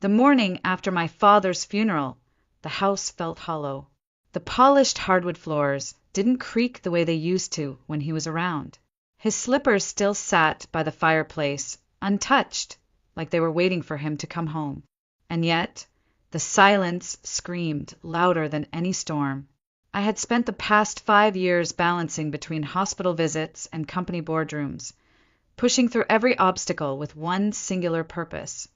The morning after my father's funeral, the house felt hollow. The polished hardwood floors didn't creak the way they used to when he was around. His slippers still sat by the fireplace, untouched, like they were waiting for him to come home. And yet, the silence screamed louder than any storm. I had spent the past 5 years balancing between hospital visits and company boardrooms, pushing through every obstacle with one singular purpose: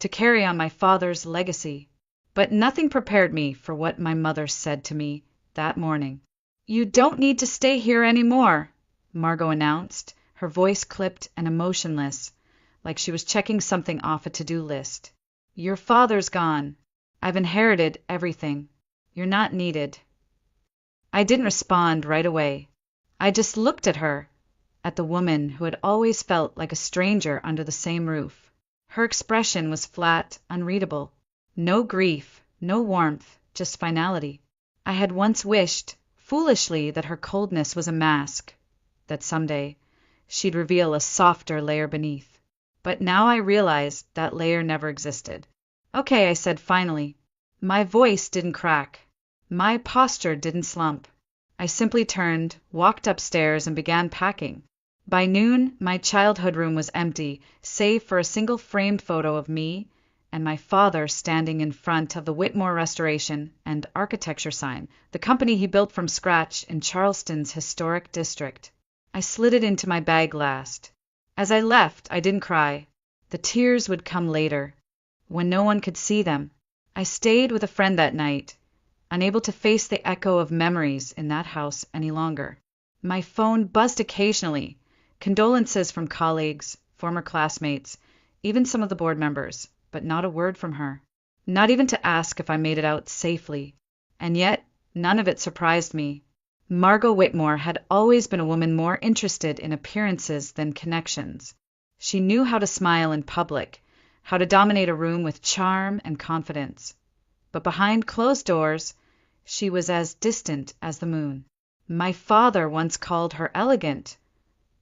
to carry on my father's legacy. But nothing prepared me for what my mother said to me that morning. "You don't need to stay here anymore," Margot announced, her voice clipped and emotionless, like she was checking something off a to-do list. "Your father's gone. I've inherited everything. You're not needed." I didn't respond right away. I just looked at her, at the woman who had always felt like a stranger under the same roof. Her expression was flat, unreadable. No grief, no warmth, just finality. I had once wished, foolishly, that her coldness was a mask, that someday she'd reveal a softer layer beneath. But now I realized that layer never existed. "Okay," I said finally. My voice didn't crack. My posture didn't slump. I simply turned, walked upstairs, and began packing. By noon, my childhood room was empty, save for a single framed photo of me and my father standing in front of the Whitmore Restoration and Architecture sign, the company he built from scratch in Charleston's historic district. I slid it into my bag last. As I left, I didn't cry. The tears would come later, when no one could see them. I stayed with a friend that night, unable to face the echo of memories in that house any longer. My phone buzzed occasionally, condolences from colleagues, former classmates, even some of the board members, but not a word from her. Not even to ask if I made it out safely. And yet, none of it surprised me. Margot Whitmore had always been a woman more interested in appearances than connections. She knew how to smile in public, how to dominate a room with charm and confidence. But behind closed doors, she was as distant as the moon. My father once called her elegant,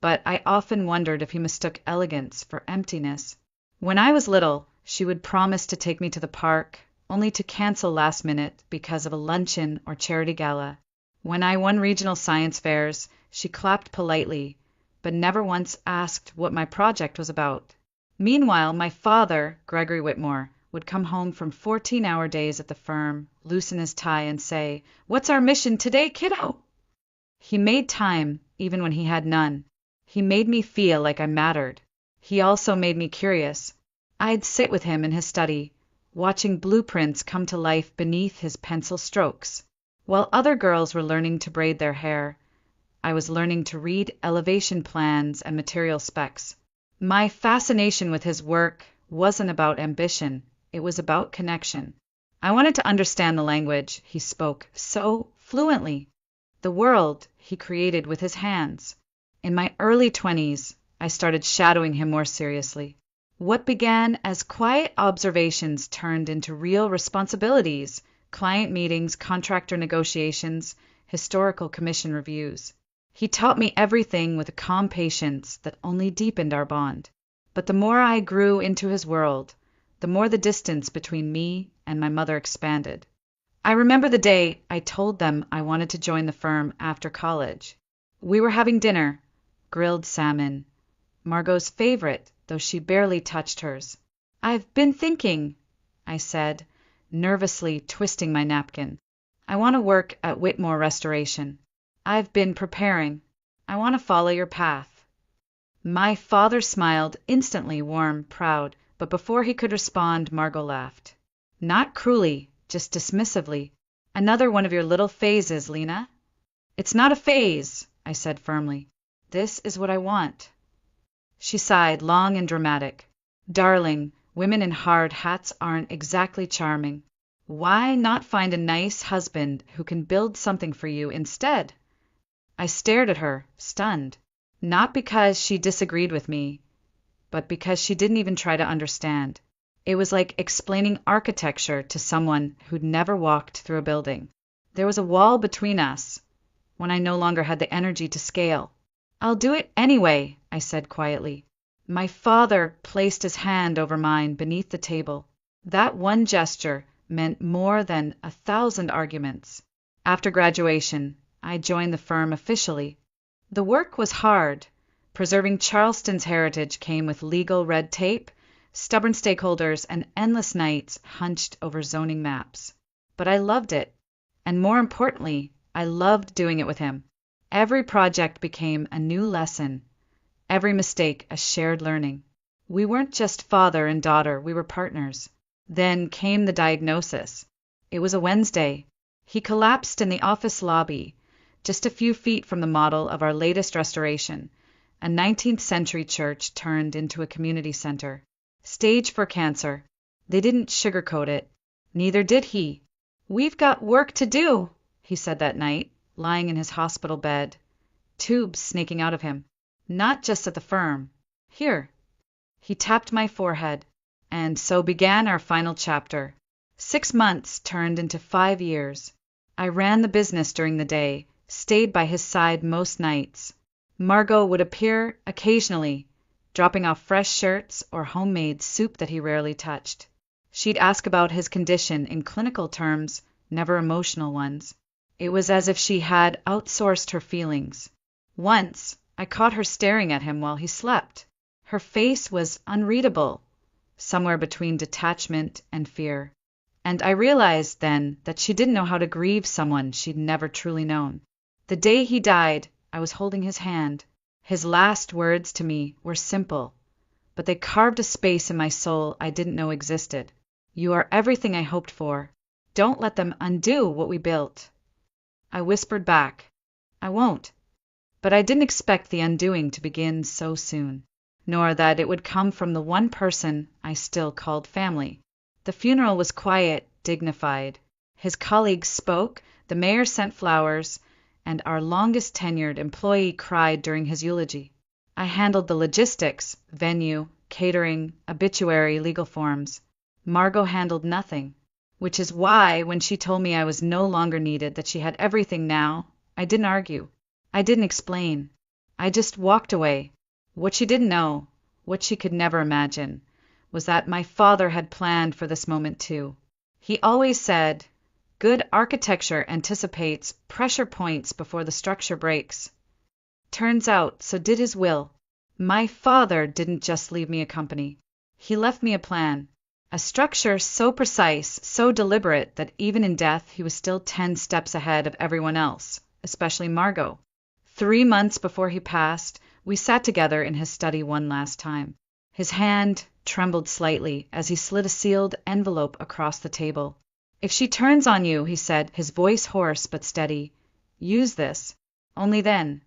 but I often wondered if he mistook elegance for emptiness. When I was little, she would promise to take me to the park, only to cancel last minute because of a luncheon or charity gala. When I won regional science fairs, she clapped politely, but never once asked what my project was about. Meanwhile, my father, Gregory Whitmore, would come home from 14-hour days at the firm, loosen his tie, and say, "What's our mission today, kiddo?" He made time, even when he had none. He made me feel like I mattered. He also made me curious. I'd sit with him in his study, watching blueprints come to life beneath his pencil strokes. While other girls were learning to braid their hair, I was learning to read elevation plans and material specs. My fascination with his work wasn't about ambition, it was about connection. I wanted to understand the language he spoke so fluently, the world he created with his hands. In my early 20s, I started shadowing him more seriously. What began as quiet observations turned into real responsibilities: client meetings, contractor negotiations, historical commission reviews. He taught me everything with a calm patience that only deepened our bond. But the more I grew into his world, the more the distance between me and my mother expanded. I remember the day I told them I wanted to join the firm after college. We were having dinner, grilled salmon, Margot's favorite, though she barely touched hers. "I've been thinking," I said, nervously twisting my napkin. "I want to work at Whitmore Restoration. I've been preparing. I want to follow your path." My father smiled, instantly warm, proud, but before he could respond, Margot laughed. Not cruelly, just dismissively. "Another one of your little phases, Lena." "It's not a phase," I said firmly. "This is what I want." She sighed, long and dramatic. "Darling, women in hard hats aren't exactly charming. Why not find a nice husband who can build something for you instead?" I stared at her, stunned. Not because she disagreed with me, but because she didn't even try to understand. It was like explaining architecture to someone who'd never walked through a building. There was a wall between us, when I no longer had the energy to scale. "I'll do it anyway," I said quietly. My father placed his hand over mine beneath the table. That one gesture meant more than 1,000 arguments. After graduation, I joined the firm officially. The work was hard. Preserving Charleston's heritage came with legal red tape, stubborn stakeholders, and endless nights hunched over zoning maps. But I loved it. And more importantly, I loved doing it with him. Every project became a new lesson, every mistake a shared learning. We weren't just father and daughter, we were partners. Then came the diagnosis. It was a Wednesday. He collapsed in the office lobby, just a few feet from the model of our latest restoration, a 19th century church turned into a community center. Stage 4 cancer. They didn't sugarcoat it. Neither did he. "We've got work to do," he said that night, lying in his hospital bed, tubes snaking out of him. "Not just at the firm. Here." He tapped my forehead. And so began our final chapter. 6 months turned into 5 years. I ran the business during the day, stayed by his side most nights. Margot would appear occasionally, dropping off fresh shirts or homemade soup that he rarely touched. She'd ask about his condition in clinical terms, never emotional ones. It was as if she had outsourced her feelings. Once, I caught her staring at him while he slept. Her face was unreadable, somewhere between detachment and fear. And I realized then that she didn't know how to grieve someone she'd never truly known. The day he died, I was holding his hand. His last words to me were simple, but they carved a space in my soul I didn't know existed. "You are everything I hoped for. Don't let them undo what we built." I whispered back, "I won't." But I didn't expect the undoing to begin so soon, nor that it would come from the one person I still called family. The funeral was quiet, dignified. His colleagues spoke, the mayor sent flowers, and our longest tenured employee cried during his eulogy. I handled the logistics, venue, catering, obituary, legal forms. Margot handled nothing, which is why, when she told me I was no longer needed, that she had everything now, I didn't argue. I didn't explain. I just walked away. What she didn't know, what she could never imagine, was that my father had planned for this moment too. He always said, "Good architecture anticipates pressure points before the structure breaks." Turns out, so did his will. My father didn't just leave me a company. He left me a plan, a structure so precise, so deliberate that even in death he was still 10 steps ahead of everyone else, especially Margot. 3 months before he passed, we sat together in his study one last time. His hand trembled slightly as he slid a sealed envelope across the table. "If she turns on you," he said, his voice hoarse but steady, "use this. Only then."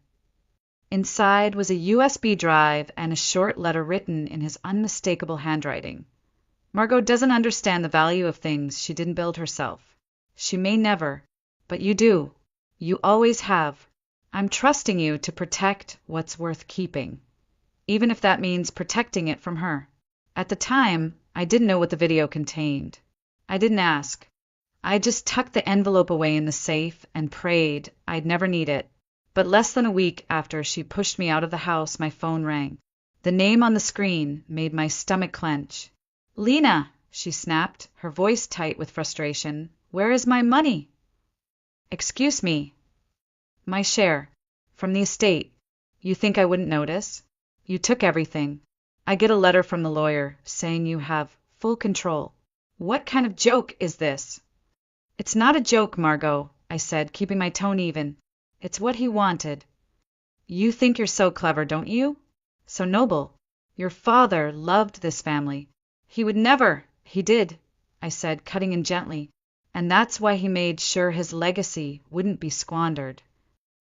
Inside was a USB drive and a short letter written in his unmistakable handwriting. "Margot doesn't understand the value of things she didn't build herself. She may never, but you do. You always have. I'm trusting you to protect what's worth keeping, even if that means protecting it from her." At the time, I didn't know what the video contained. I didn't ask. I just tucked the envelope away in the safe and prayed I'd never need it. But less than a week after she pushed me out of the house, my phone rang. The name on the screen made my stomach clench. "Lena," she snapped, her voice tight with frustration, "where is my money?" "Excuse me." "My share. From the estate. You think I wouldn't notice? You took everything. I get a letter from the lawyer saying you have full control. What kind of joke is this?" "It's not a joke, Margot," I said, keeping my tone even. "It's what he wanted. You think you're so clever, don't you? So noble. Your father loved this family. He would never—" "He did," I said, cutting in gently. "And that's why he made sure his legacy wouldn't be squandered."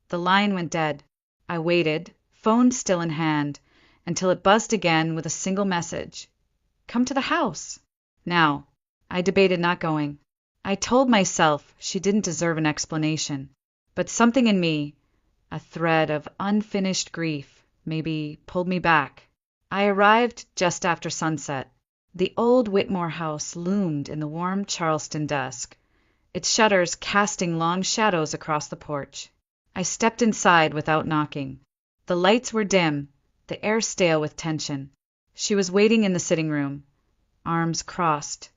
The line went dead. I waited, phone still in hand, until it buzzed again with a single message. "Come to the house." Now, I debated not going. I told myself she didn't deserve an explanation. But something in me, a thread of unfinished grief, maybe pulled me back. I arrived just after sunset. The old Whitmore house loomed in the warm Charleston dusk, its shutters casting long shadows across the porch. I stepped inside without knocking. The lights were dim, the air stale with tension. She was waiting in the sitting room, arms crossed,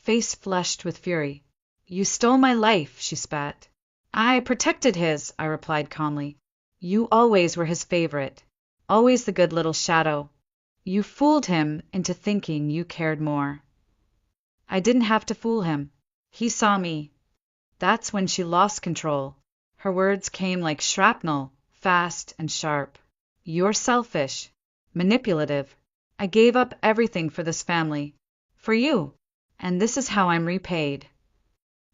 face flushed with fury. You stole my life, she spat. I protected his, I replied calmly. You always were his favorite, always the good little shadow. You fooled him into thinking you cared more. I didn't have to fool him. He saw me. That's when she lost control. Her words came like shrapnel, fast and sharp. You're selfish, manipulative. I gave up everything for this family, for you, and this is how I'm repaid.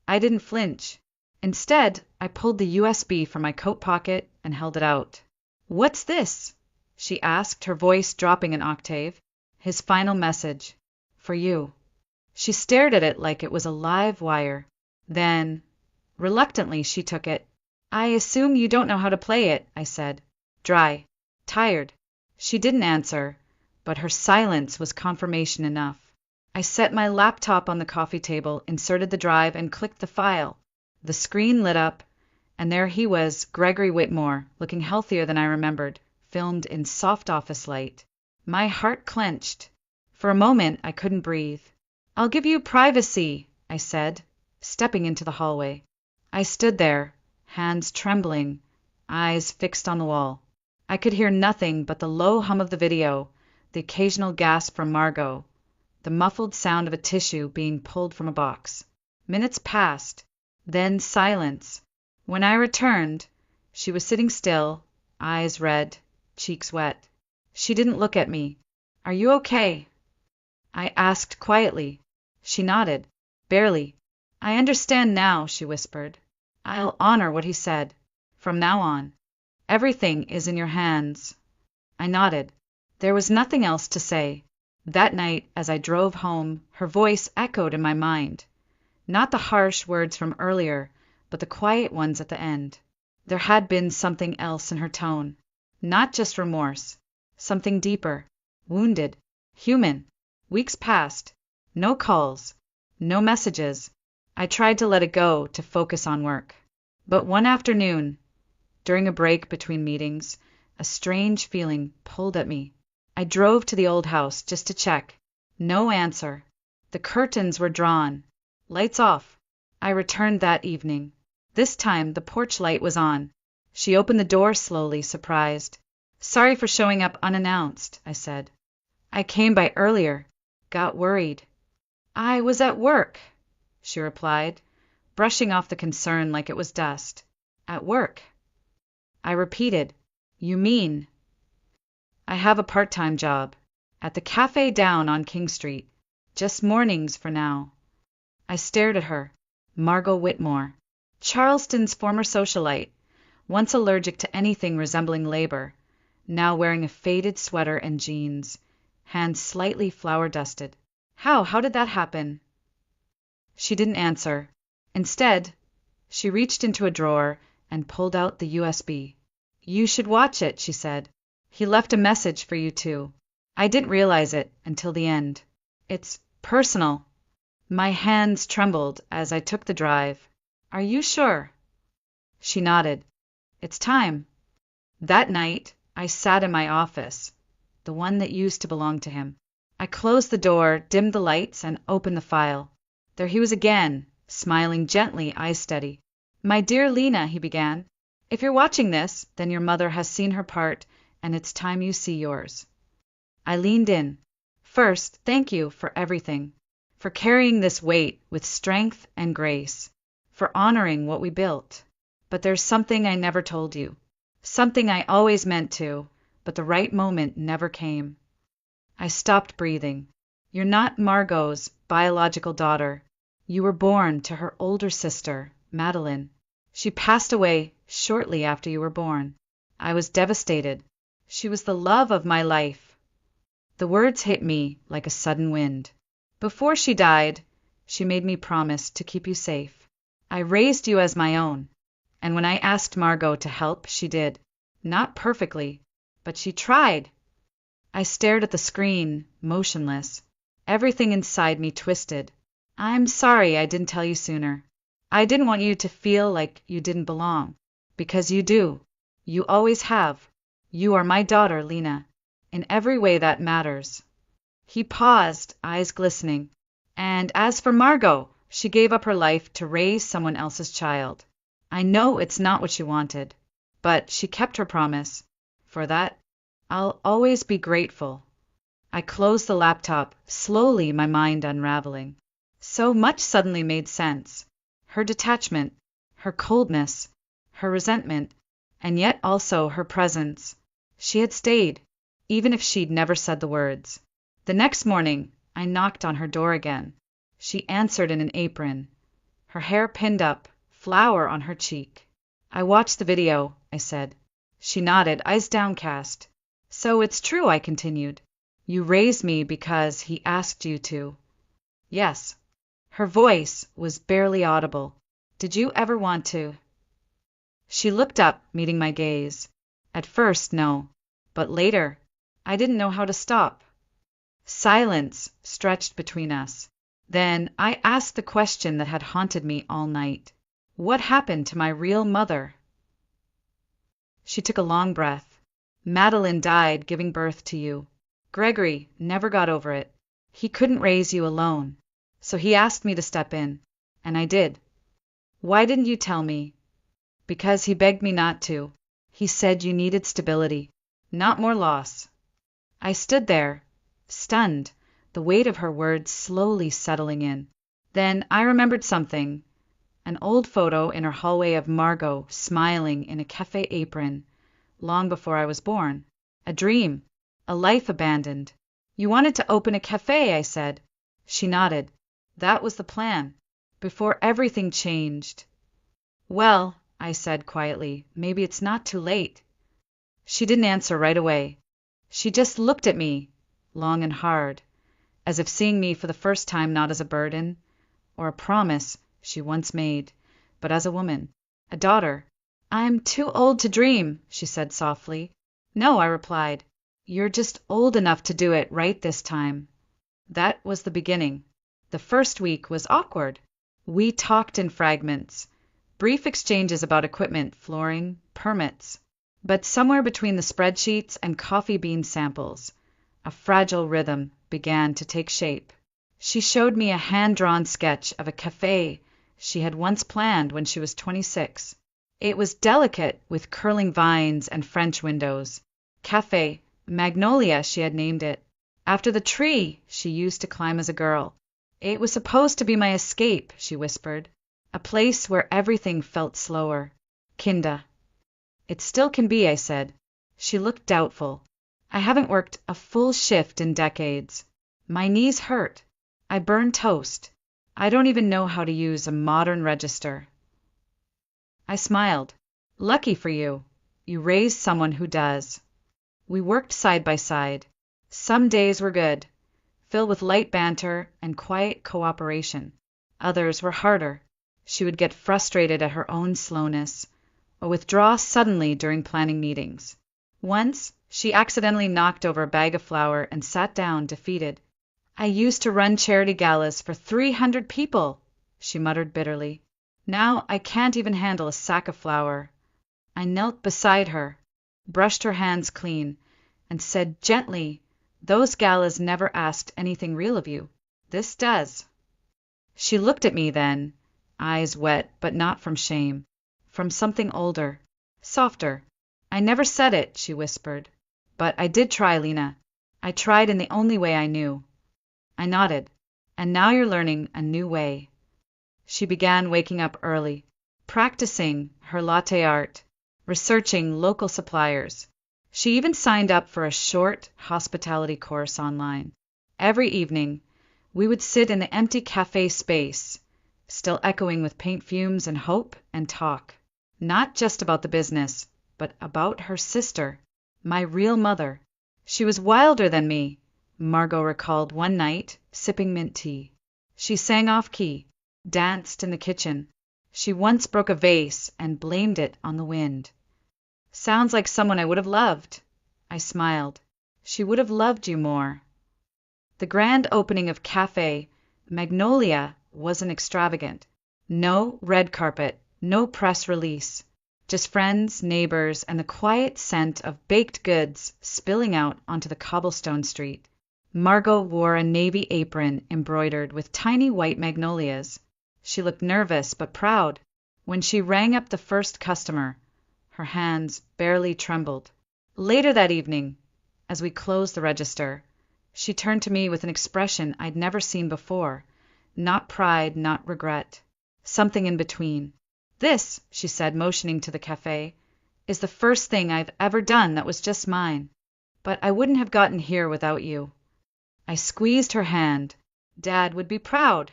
I didn't flinch. Instead, I pulled the USB from my coat pocket and held it out. What's this? She asked, her voice dropping an octave. His final message. For you. She stared at it like it was a live wire. Then, reluctantly, she took it. I assume you don't know how to play it, I said. Dry. Tired. She didn't answer, but her silence was confirmation enough. I set my laptop on the coffee table, inserted the drive, and clicked the file. The screen lit up, and there he was, Gregory Whitmore, looking healthier than I remembered, filmed in soft office light. My heart clenched. For a moment, I couldn't breathe. I'll give you privacy, I said, stepping into the hallway. I stood there, hands trembling, eyes fixed on the wall. I could hear nothing but the low hum of the video, the occasional gasp from Margot, the muffled sound of a tissue being pulled from a box. Minutes passed, then silence. When I returned, she was sitting still, eyes red, cheeks wet. She didn't look at me. Are you okay? I asked quietly. She nodded. Barely. I understand now, she whispered. I'll honor what he said. From now on. Everything is in your hands. I nodded. There was nothing else to say. That night, as I drove home, her voice echoed in my mind. Not the harsh words from earlier, but the quiet ones at the end. There had been something else in her tone. Not just remorse. Something deeper. Wounded. Human. Weeks passed. No calls. No messages. I tried to let it go, to focus on work. But one afternoon, during a break between meetings, a strange feeling pulled at me. I drove to the old house just to check. No answer. The curtains were drawn. Lights off. I returned that evening. This time the porch light was on. She opened the door slowly, surprised. Sorry for showing up unannounced, I said. I came by earlier. Got worried. I was at work, she replied, brushing off the concern like it was dust. At work. I repeated. You mean? I have a part-time job. At the cafe down on King Street. Just mornings for now. I stared at her. Margot Whitmore. Charleston's former socialite, once allergic to anything resembling labor, now wearing a faded sweater and jeans, hands slightly flour-dusted. How did that happen? She didn't answer. Instead, she reached into a drawer and pulled out the USB. You should watch it, she said. He left a message for you too. I didn't realize it until the end. It's personal. My hands trembled as I took the drive. Are you sure? She nodded. It's time. That night, I sat in my office, the one that used to belong to him. I closed the door, dimmed the lights, and opened the file. There he was again, smiling gently, eyes steady. My dear Lena, he began, if you're watching this, then your mother has seen her part, and it's time you see yours. I leaned in. First, thank you for everything, for carrying this weight with strength and grace, for honoring what we built. But there's something I never told you, something I always meant to, but the right moment never came. I stopped breathing. You're not Margot's biological daughter. You were born to her older sister, Madeline. She passed away shortly after you were born. I was devastated. She was the love of my life. The words hit me like a sudden wind. Before she died, she made me promise to keep you safe. I raised you as my own. And when I asked Margot to help, she did. Not perfectly, but she tried. I stared at the screen, motionless. Everything inside me twisted. I'm sorry I didn't tell you sooner. I didn't want you to feel like you didn't belong. Because you do. You always have. You are my daughter, Lena. In every way that matters. He paused, eyes glistening. And as for Margot, she gave up her life to raise someone else's child. I know it's not what she wanted, but she kept her promise. For that, I'll always be grateful. I closed the laptop, slowly, my mind unraveling. So much suddenly made sense. Her detachment, her coldness, her resentment, and yet also her presence. She had stayed, even if she'd never said the words. The next morning, I knocked on her door again. She answered in an apron, her hair pinned up, flour on her cheek. I watched the video, I said. She nodded, eyes downcast. So it's true, I continued. You raised me because he asked you to. Yes. Her voice was barely audible. Did you ever want to? She looked up, meeting my gaze. At first, no. But later, I didn't know how to stop. Silence stretched between us. Then I asked the question that had haunted me all night. What happened to my real mother? She took a long breath. Madeline died giving birth to you. Gregory never got over it. He couldn't raise you alone. So he asked me to step in. And I did. Why didn't you tell me? Because he begged me not to. He said you needed stability, not more loss. I stood there, stunned, the weight of her words slowly settling in. Then I remembered something. An old photo in her hallway of Margot smiling in a cafe apron, long before I was born. A dream, a life abandoned. You wanted to open a cafe, I said. She nodded. That was the plan, before everything changed. Well, I said quietly, maybe it's not too late. She didn't answer right away. She just looked at me, long and hard, as if seeing me for the first time not as a burden, or a promise she once made, but as a woman, a daughter. I'm too old to dream, she said softly. No, I replied. You're just old enough to do it right this time. That was the beginning. The first week was awkward. We talked in fragments, brief exchanges about equipment, flooring, permits. But somewhere between the spreadsheets and coffee bean samples, a fragile rhythm began to take shape. She showed me a hand-drawn sketch of a cafe she had once planned when she was 26. It was delicate, with curling vines and French windows. Café Magnolia, she had named it, after the tree she used to climb as a girl. It was supposed to be my escape, she whispered, a place where everything felt slower. Kinda. It still can be, I said. She looked doubtful. I haven't worked a full shift in decades. My knees hurt. I burn toast. I don't even know how to use a modern register. I smiled. Lucky for you. You raised someone who does. We worked side by side. Some days were good, filled with light banter and quiet cooperation. Others were harder. She would get frustrated at her own slowness, or withdraw suddenly during planning meetings. Once, she accidentally knocked over a bag of flour and sat down, defeated. I used to run charity galas for 300 people, she muttered bitterly. Now I can't even handle a sack of flour. I knelt beside her, brushed her hands clean, and said gently, those galas never asked anything real of you. This does. She looked at me then, eyes wet, but not from shame, from something older, softer. I never said it, she whispered. But I did try, Lena. I tried in the only way I knew. I nodded. And now you're learning a new way. She began waking up early, practicing her latte art, researching local suppliers. She even signed up for a short hospitality course online. Every evening, we would sit in the empty cafe space, still echoing with paint fumes and hope, and talk. Not just about the business, but about her sister, my real mother. She was wilder than me, Margot recalled one night, sipping mint tea. She sang off-key, danced in the kitchen. She once broke a vase and blamed it on the wind. Sounds like someone I would have loved. I smiled. She would have loved you more. The grand opening of Cafe Magnolia wasn't extravagant. No red carpet, no press release. Just friends, neighbors, and the quiet scent of baked goods spilling out onto the cobblestone street. Margot wore a navy apron embroidered with tiny white magnolias. She looked nervous but proud. When she rang up the first customer, her hands barely trembled. Later that evening, as we closed the register, she turned to me with an expression I'd never seen before. Not pride, not regret. Something in between. "This," she said, motioning to the cafe, "is the first thing I've ever done that was just mine. But I wouldn't have gotten here without you." I squeezed her hand. "Dad would be proud."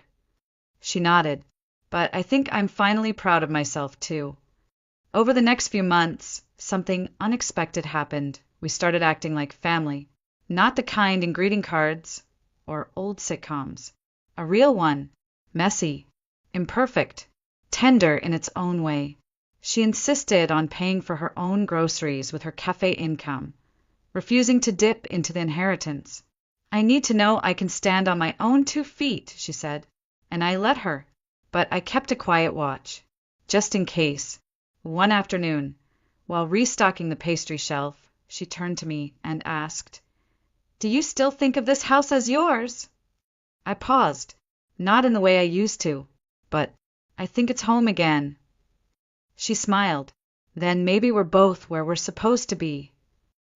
She nodded. "But I think I'm finally proud of myself, too." Over the next few months, something unexpected happened. We started acting like family. Not the kind in greeting cards or old sitcoms. A real one. Messy. Imperfect. Tender in its own way. She insisted on paying for her own groceries with her cafe income, refusing to dip into the inheritance. "I need to know I can stand on my own 2 feet," she said, and I let her. But I kept a quiet watch, just in case. One afternoon, while restocking the pastry shelf, she turned to me and asked, "Do you still think of this house as yours?" I paused, not in the way I used to, but "I think it's home again." She smiled. "Then maybe we're both where we're supposed to be."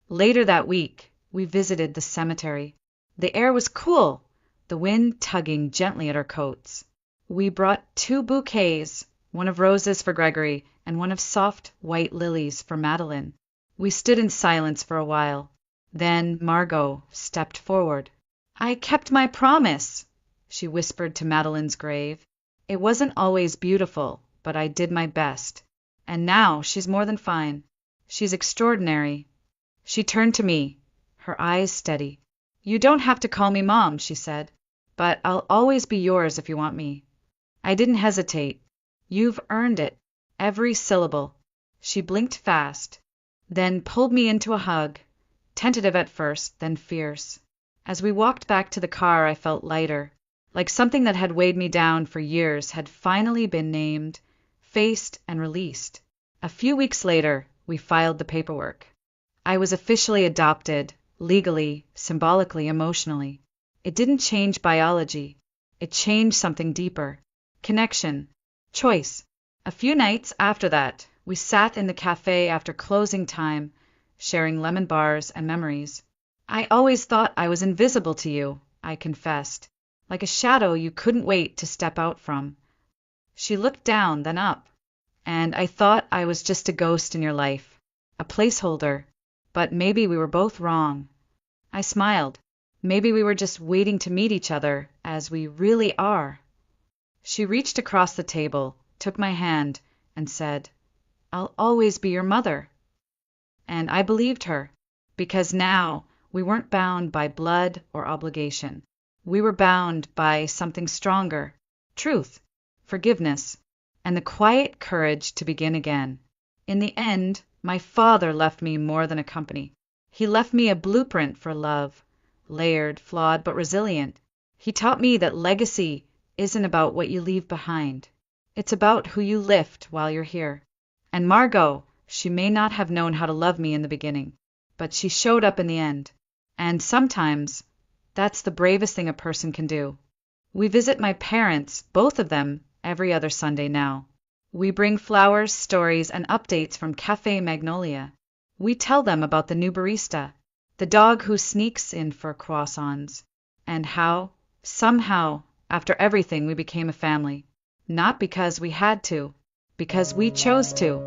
Later that week, we visited the cemetery. The air was cool, the wind tugging gently at our coats. We brought 2 bouquets, one of roses for Gregory and one of soft white lilies for Madeline. We stood in silence for a while. Then Margot stepped forward. "I kept my promise," she whispered to Madeline's grave. "It wasn't always beautiful, but I did my best. And now she's more than fine. She's extraordinary." She turned to me, her eyes steady. "You don't have to call me Mom," she said, "but I'll always be yours if you want me." I didn't hesitate. "You've earned it, every syllable." She blinked fast, then pulled me into a hug, tentative at first, then fierce. As we walked back to the car, I felt lighter, like something that had weighed me down for years had finally been named, faced, and released. A few weeks later, we filed the paperwork. I was officially adopted, legally, symbolically, emotionally. It didn't change biology. It changed something deeper. Connection. Choice. A few nights after that, we sat in the cafe after closing time, sharing lemon bars and memories. "I always thought I was invisible to you," I confessed, "like a shadow you couldn't wait to step out from." She looked down, then up. "And I thought I was just a ghost in your life, a placeholder. But maybe we were both wrong." I smiled. "Maybe we were just waiting to meet each other as we really are." She reached across the table, took my hand, and said, "I'll always be your mother." And I believed her, because now we weren't bound by blood or obligation. We were bound by something stronger: truth, forgiveness, and the quiet courage to begin again. In the end, my father left me more than a company. He left me a blueprint for love, layered, flawed, but resilient. He taught me that legacy isn't about what you leave behind. It's about who you lift while you're here. And Margot, she may not have known how to love me in the beginning, but she showed up in the end. And sometimes, that's the bravest thing a person can do. We visit my parents, both of them, every other Sunday now. We bring flowers, stories, and updates from Cafe Magnolia. We tell them about the new barista, the dog who sneaks in for croissants, and how, somehow, after everything, we became a family. Not because we had to, because we chose to.